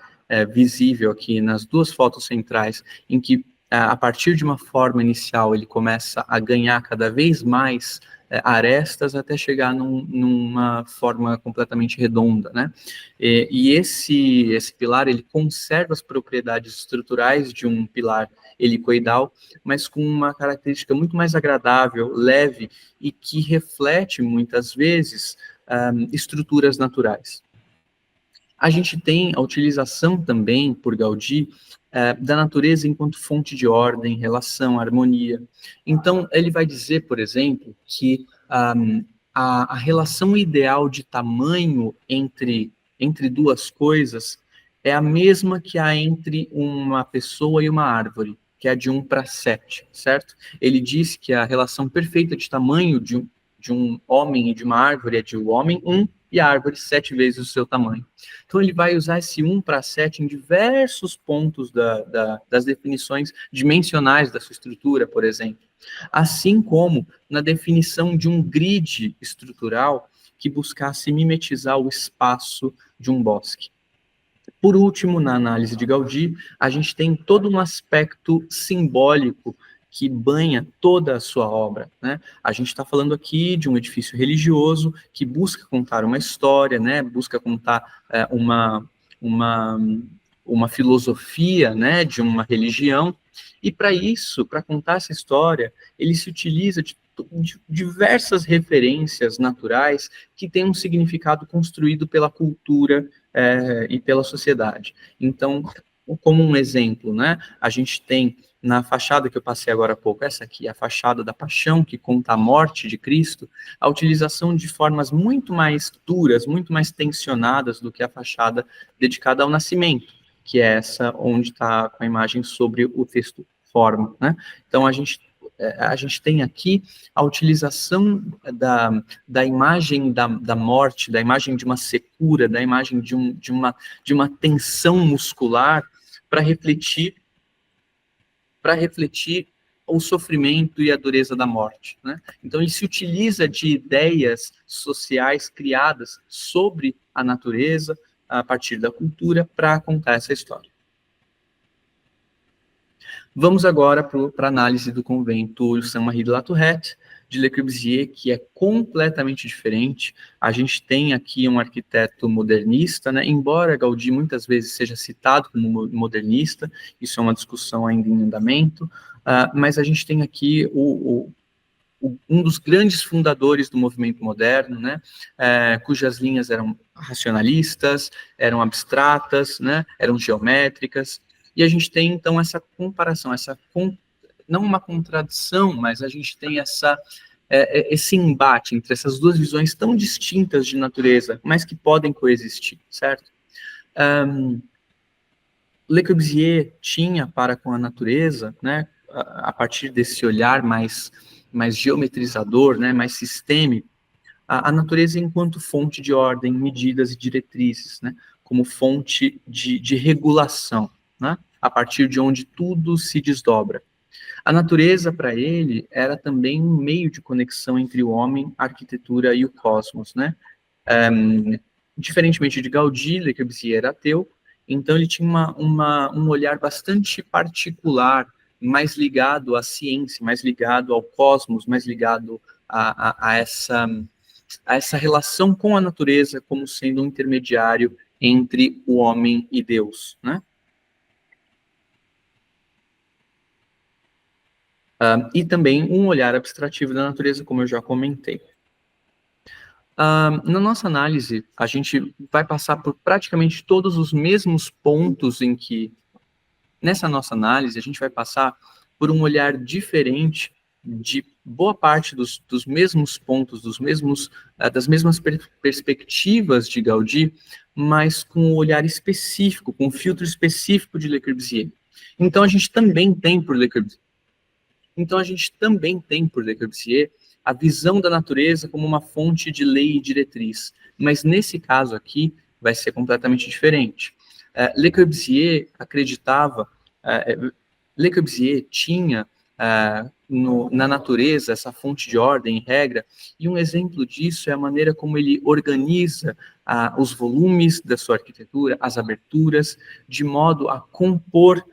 visível aqui nas duas fotos centrais, em que a partir de uma forma inicial ele começa a ganhar cada vez mais arestas até chegar numa forma completamente redonda, né? E esse pilar, ele conserva as propriedades estruturais de um pilar helicoidal, mas com uma característica muito mais agradável, leve, e que reflete, muitas vezes, estruturas naturais. A gente tem a utilização também, por Gaudí, da natureza enquanto fonte de ordem, relação, harmonia. Então, ele vai dizer, por exemplo, que a relação ideal de tamanho entre duas coisas é a mesma que há entre uma pessoa e uma árvore, que é de 1:7, certo? Ele diz que a relação perfeita de tamanho de um homem e de uma árvore é de o homem 1 e a árvore 7 vezes o seu tamanho. Então, ele vai usar esse 1:7 em diversos pontos das definições dimensionais da sua estrutura, por exemplo. Assim como na definição de um grid estrutural que buscasse mimetizar o espaço de um bosque. Por último, na análise de Gaudí, a gente tem todo um aspecto simbólico que banha toda a sua obra, né? A gente está falando aqui de um edifício religioso que busca contar uma história, né? Busca contar uma filosofia, né? De uma religião. E para isso, para contar essa história, ele se utiliza de diversas referências naturais que têm um significado construído pela cultura e pela sociedade. Então, como um exemplo, né, a gente tem na fachada que eu passei agora há pouco, essa aqui, a fachada da Paixão, que conta a morte de Cristo, a utilização de formas muito mais duras, muito mais tensionadas do que a fachada dedicada ao nascimento, que é essa onde está com a imagem sobre o texto forma, né? Então, a gente tem aqui a utilização da imagem da morte, da imagem de uma secura, da imagem de uma tensão muscular para refletir o sofrimento e a dureza da morte, né? Então, ele se utiliza de ideias sociais criadas sobre a natureza, a partir da cultura, para contar essa história. Vamos agora para a análise do convento Saint-Marie de la Tourette, de Le Corbusier, que é completamente diferente. A gente tem aqui um arquiteto modernista, né? Embora Gaudí muitas vezes seja citado como modernista, isso é uma discussão ainda em andamento, mas a gente tem aqui um dos grandes fundadores do movimento moderno, né? Cujas linhas eram racionalistas, eram abstratas, né? Eram geométricas. E a gente tem, então, essa comparação, não uma contradição, mas a gente tem esse embate entre essas duas visões tão distintas de natureza, mas que podem coexistir, certo? Le Corbusier tinha para com a natureza, né, a partir desse olhar mais geometrizador, né, mais sistêmico, a natureza enquanto fonte de ordem, medidas e diretrizes, né, como fonte de regulação, né, a partir de onde tudo se desdobra. A natureza, para ele, era também um meio de conexão entre o homem, a arquitetura e o cosmos, né? Diferentemente de Gaudí, Le Corbusier era ateu, então ele tinha um olhar bastante particular, mais ligado à ciência, mais ligado ao cosmos, mais ligado a essa relação com a natureza como sendo um intermediário entre o homem e Deus, né? E também um olhar abstrativo da natureza, como eu já comentei. Na nossa análise, a gente vai passar por praticamente todos os mesmos pontos em que, nessa nossa análise, a gente vai passar por um olhar diferente de boa parte dos mesmos pontos, das mesmas perspectivas de Gaudí, mas com um olhar específico, com um filtro específico de Le Corbusier. Então, a gente também tem por Le Corbusier a visão da natureza como uma fonte de lei e diretriz. Mas nesse caso aqui, vai ser completamente diferente. Le Corbusier tinha na natureza essa fonte de ordem e regra, e um exemplo disso é a maneira como ele organiza os volumes da sua arquitetura, as aberturas, de modo a compor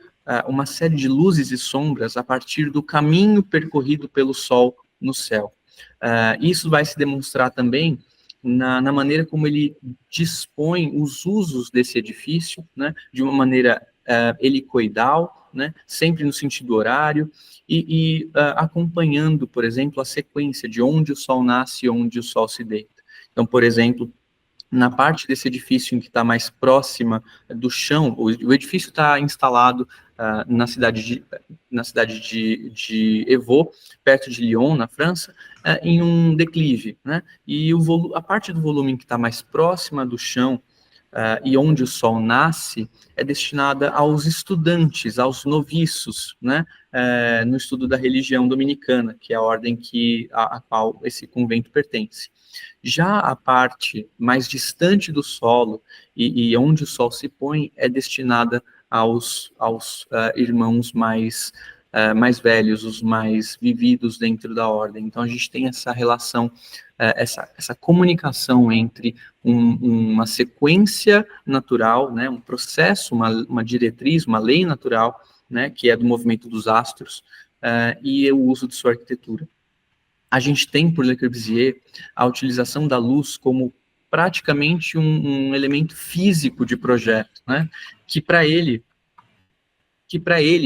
uma série de luzes e sombras a partir do caminho percorrido pelo sol no céu. Isso vai se demonstrar também na maneira como ele dispõe os usos desse edifício, né, de uma maneira helicoidal, né, sempre no sentido horário, e acompanhando, por exemplo, a sequência de onde o sol nasce e onde o sol se deita. Então, por exemplo, na parte desse edifício em que está mais próxima do chão, o edifício está instalado na cidade de Evaux, perto de Lyon, na França, em um declive, né? E a parte do volume que está mais próxima do chão e onde o sol nasce, é destinada aos estudantes, aos noviços, né, no estudo da religião dominicana, que é a ordem a qual esse convento pertence. Já a parte mais distante do solo, e onde o sol se põe, é destinada aos irmãos mais velhos, os mais vividos dentro da ordem. Então, a gente tem essa relação, essa comunicação entre uma sequência natural, né, um processo, uma diretriz, uma lei natural, né, que é do movimento dos astros, e o uso de sua arquitetura. A gente tem, por Le Corbusier, a utilização da luz como praticamente um elemento físico de projeto, né, que para ele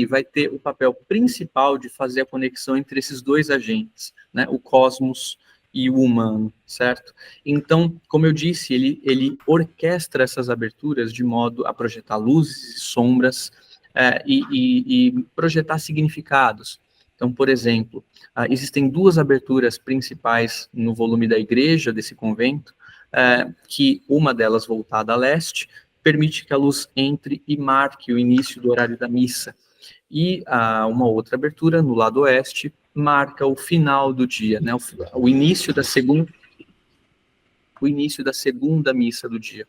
vai ter o papel principal de fazer a conexão entre esses dois agentes, né, o cosmos e o humano, certo? Então, como eu disse, ele orquestra essas aberturas de modo a projetar luzes e sombras e projetar significados. Então, por exemplo, existem duas aberturas principais no volume da igreja desse convento, que uma delas voltada a leste, permite que a luz entre e marque o início do horário da missa. E uma outra abertura, no lado oeste, marca o final do dia, né, o início da segunda missa do dia.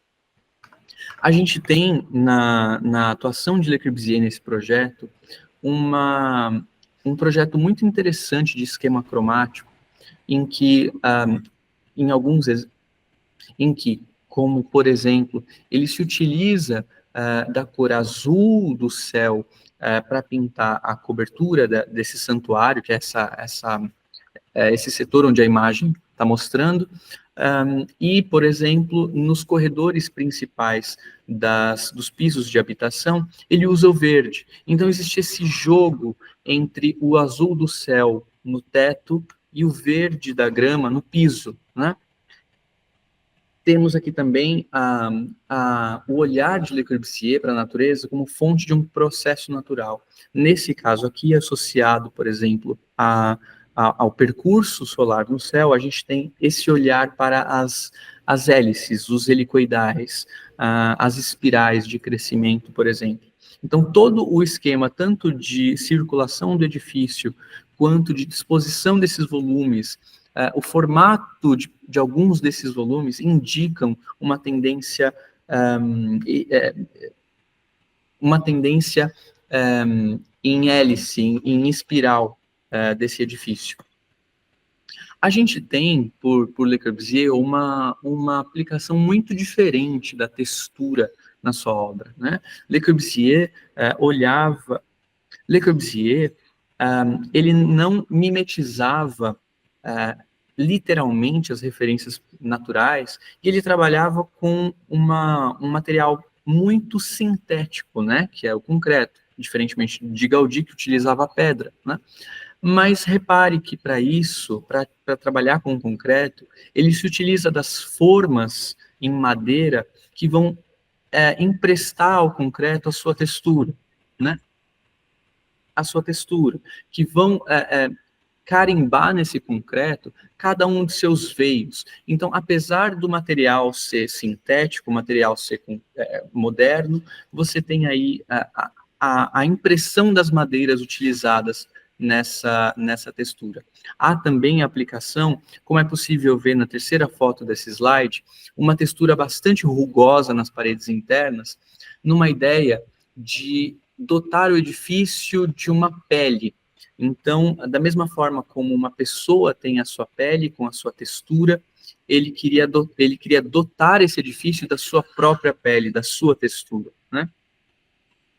A gente tem, na atuação de Le Corbusier nesse projeto, um projeto muito interessante de esquema cromático, em que, como, por exemplo, ele se utiliza da cor azul do céu para pintar a cobertura desse santuário, que é esse setor onde a imagem está mostrando, e, por exemplo, nos corredores principais dos pisos de habitação, ele usa o verde. Então, existe esse jogo entre o azul do céu no teto e o verde da grama no piso, né? Temos aqui também o olhar de Le Corbusier para a natureza como fonte de um processo natural. Nesse caso aqui, associado, por exemplo, ao percurso solar no céu, a gente tem esse olhar para as hélices, os helicoidais, as espirais de crescimento, por exemplo. Então, todo o esquema, tanto de circulação do edifício, quanto de disposição desses volumes, o formato de alguns desses volumes indicam uma tendência em hélice, em espiral desse edifício. A gente tem, por Le Corbusier, uma aplicação muito diferente da textura na sua obra, né? Le Corbusier ele não mimetizava literalmente as referências naturais, e ele trabalhava com um material muito sintético, né, que é o concreto, diferentemente de Gaudí, que utilizava a pedra, né? Mas repare que para isso, para trabalhar com o concreto, ele se utiliza das formas em madeira que vão emprestar ao concreto a sua textura, né? A sua textura, que vão carimbar nesse concreto cada um de seus veios. Então, apesar do material ser sintético, o material ser moderno, você tem aí a impressão das madeiras utilizadas nessa textura. Há também a aplicação, como é possível ver na terceira foto desse slide, uma textura bastante rugosa nas paredes internas, numa ideia de dotar o edifício de uma pele. Então, da mesma forma como uma pessoa tem a sua pele com a sua textura, ele queria dotar esse edifício da sua própria pele, da sua textura, né?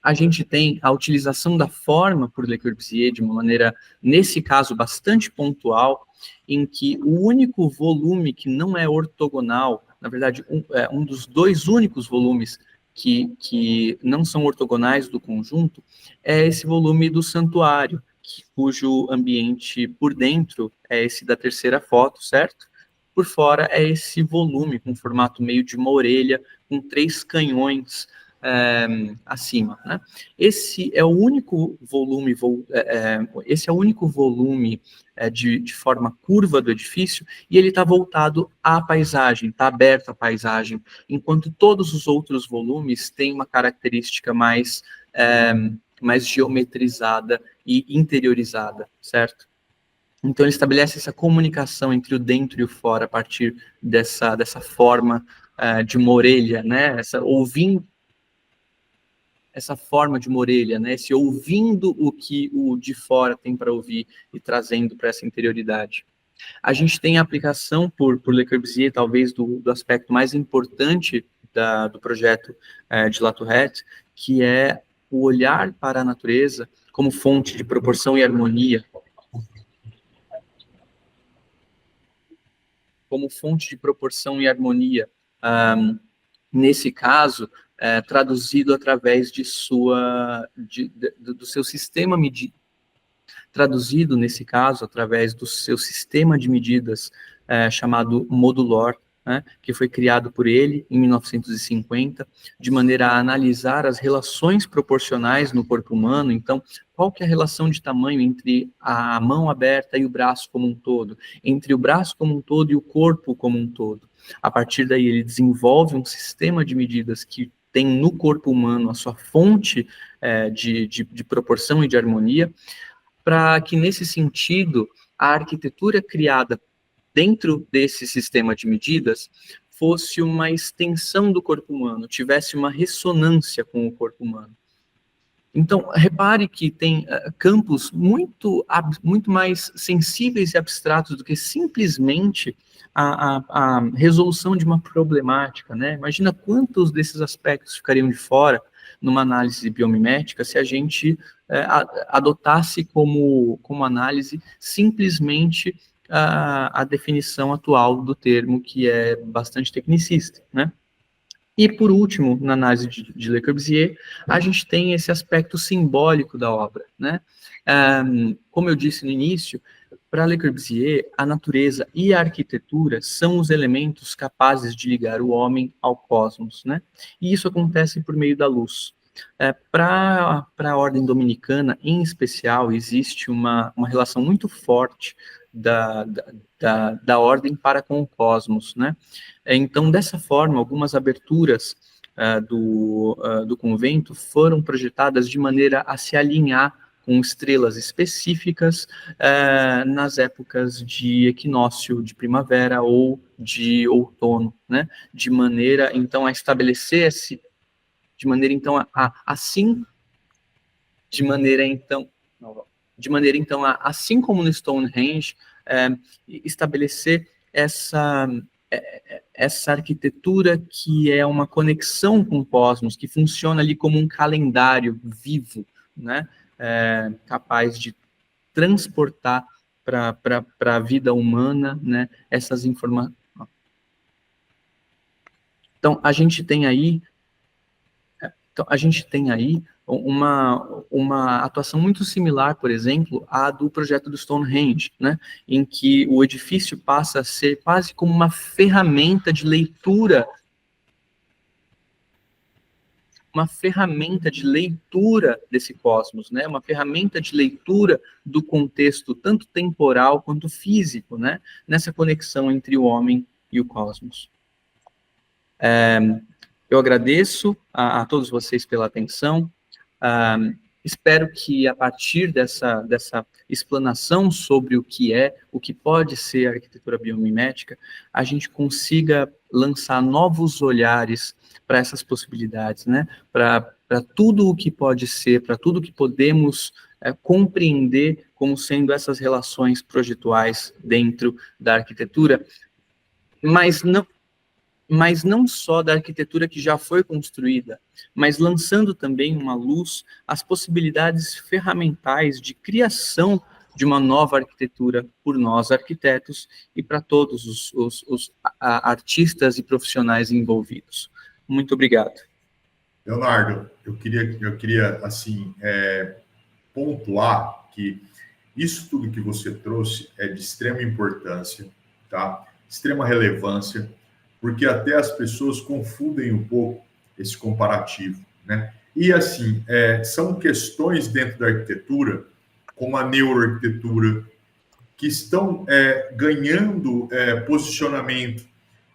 A gente tem a utilização da forma por Le Corbusier de uma maneira, nesse caso, bastante pontual, em que o único volume que não é ortogonal, na verdade, um dos dois únicos volumes que não são ortogonais do conjunto, é esse volume do santuário, cujo ambiente por dentro é esse da terceira foto, certo? Por fora é esse volume com formato meio de uma orelha, com 3 canhões acima, né? Esse é o único volume, de forma curva do edifício, e ele está voltado à paisagem, está aberto à paisagem, enquanto todos os outros volumes têm uma característica mais geometrizada e interiorizada, certo? Então, ele estabelece essa comunicação entre o dentro e o fora a partir dessa forma de uma orelha, né? Essa forma de uma orelha, né? Esse ouvindo o que o de fora tem para ouvir e trazendo para essa interioridade. A gente tem a aplicação por Le Corbusier, talvez do aspecto mais importante do projeto de Latourette, que é o olhar para a natureza como fonte de proporção e harmonia. Como fonte de proporção e harmonia. Nesse caso, traduzido através do seu sistema medido, traduzido nesse caso através do seu sistema de medidas chamado Modulor, né, que foi criado por ele em 1950, de maneira a analisar as relações proporcionais no corpo humano. Então, qual que é a relação de tamanho entre a mão aberta e o braço como um todo, entre o braço como um todo e o corpo como um todo. A partir daí, ele desenvolve um sistema de medidas que tem no corpo humano a sua fonte de proporção e de harmonia, para que, nesse sentido, a arquitetura criada dentro desse sistema de medidas fosse uma extensão do corpo humano, tivesse uma ressonância com o corpo humano. Então, repare que tem campos muito mais sensíveis e abstratos do que simplesmente a resolução de uma problemática, né? Imagina quantos desses aspectos ficariam de fora numa análise biomimética se a gente adotasse como análise simplesmente a definição atual do termo, que é bastante tecnicista, né? E, por último, na análise de Le Corbusier, a gente tem esse aspecto simbólico da obra, né? Como eu disse no início, para Le Corbusier, a natureza e a arquitetura são os elementos capazes de ligar o homem ao cosmos, né? E isso acontece por meio da luz. Para a ordem dominicana, em especial, existe uma relação muito forte da ordem para com o cosmos, né? Então, dessa forma, algumas aberturas do convento foram projetadas de maneira a se alinhar com estrelas específicas nas épocas de equinócio, de primavera ou de outono, né? De maneira, então, a estabelecer de maneira, então, assim como no Stonehenge, estabelecer essa arquitetura que é uma conexão com o cosmos, que funciona ali como um calendário vivo, né? Capaz de transportar para a vida humana, né, essas informações. Então, a gente tem aí uma atuação muito similar, por exemplo, à do projeto do Stonehenge, né, em que o edifício passa a ser quase como uma ferramenta de leitura, desse cosmos, né, uma ferramenta de leitura do contexto tanto temporal quanto físico, né, nessa conexão entre o homem e o cosmos. Eu agradeço a todos vocês pela atenção. Espero que, a partir dessa explanação sobre o que pode ser a arquitetura biomimética, a gente consiga lançar novos olhares para essas possibilidades, né? Para tudo o que pode ser, para tudo que podemos compreender como sendo essas relações projetuais dentro da arquitetura, mas não só da arquitetura que já foi construída, mas lançando também uma luz às possibilidades ferramentais de criação de uma nova arquitetura por nós, arquitetos, e para todos os artistas e profissionais envolvidos. Muito obrigado. Leonardo, eu queria assim, pontuar que isso tudo que você trouxe é de extrema importância, tá? Extrema relevância, porque até as pessoas confundem um pouco esse comparativo. né? E, assim, são questões dentro da arquitetura, como a neuroarquitetura, que estão ganhando posicionamento,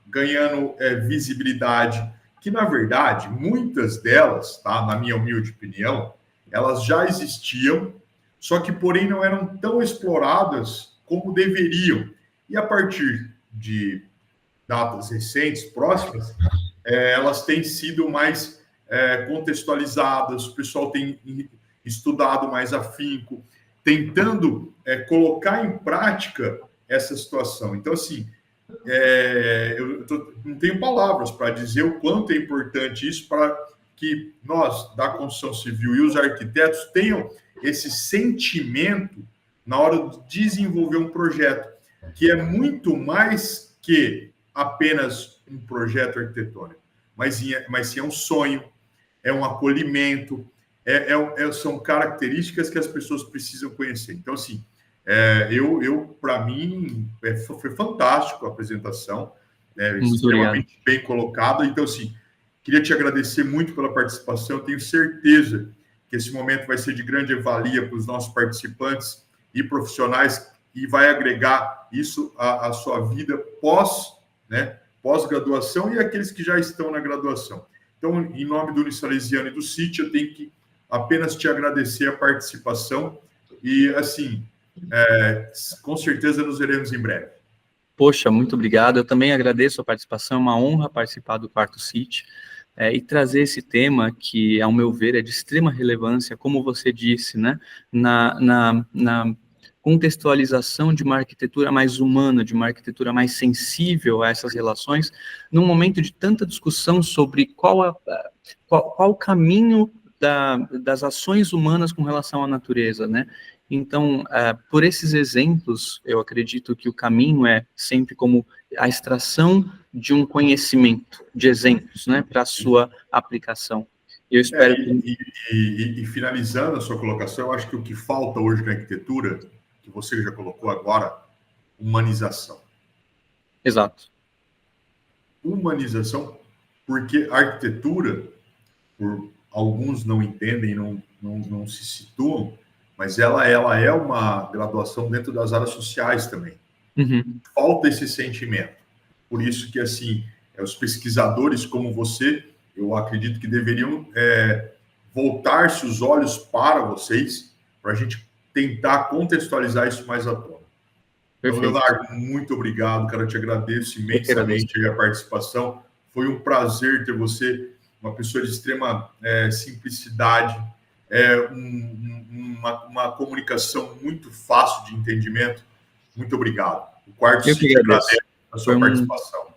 ganhando visibilidade, que, na verdade, muitas delas, tá, na minha humilde opinião, elas já existiam, só que, porém, não eram tão exploradas como deveriam. E, a partir de datas recentes, próximas, elas têm sido mais contextualizadas, o pessoal tem estudado mais afinco, tentando colocar em prática essa situação. Então, assim, não tenho palavras para dizer o quanto é importante isso para que nós, da construção civil e os arquitetos, tenham esse sentimento na hora de desenvolver um projeto, que é muito mais que apenas um projeto arquitetônico, mas sim é um sonho, é um acolhimento, são características que as pessoas precisam conhecer. Então, assim, para mim, foi fantástico a apresentação, extremamente bem colocada. Então, assim, queria te agradecer muito pela participação. Eu tenho certeza que esse momento vai ser de grande valia para os nossos participantes e profissionais e vai agregar isso à sua vida pós-graduação e aqueles que já estão na graduação. Então, em nome do Unisalesiano e do CIT, eu tenho que apenas te agradecer a participação e, assim, com certeza nos veremos em breve. Poxa, muito obrigado. Eu também agradeço a participação, é uma honra participar do Quarto CIT e trazer esse tema que, ao meu ver, é de extrema relevância, como você disse, né, na contextualização de uma arquitetura mais humana, de uma arquitetura mais sensível a essas relações, num momento de tanta discussão sobre qual o caminho das ações humanas com relação à natureza, né? Então, por esses exemplos, eu acredito que o caminho é sempre como a extração de um conhecimento, de exemplos, né, para a sua aplicação. Eu espero e finalizando a sua colocação, eu acho que o que falta hoje na arquitetura, que você já colocou agora, humanização. Exato. Humanização, porque a arquitetura, por alguns não entendem, não se situam, mas ela é uma graduação dentro das áreas sociais também. Uhum. Falta esse sentimento. Por isso que, assim, os pesquisadores como você, eu acredito que deveriam voltar-se os olhos para vocês, para a gente tentar contextualizar isso mais à tona. Então, Leonardo, muito obrigado, cara, eu te agradeço imensamente a participação. Foi um prazer ter você, uma pessoa de extrema simplicidade, uma comunicação muito fácil de entendimento. Muito obrigado. O Quarto CIT agradece a sua participação.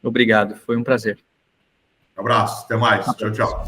Obrigado, foi um prazer. Abraço, até mais. Tchau, tchau.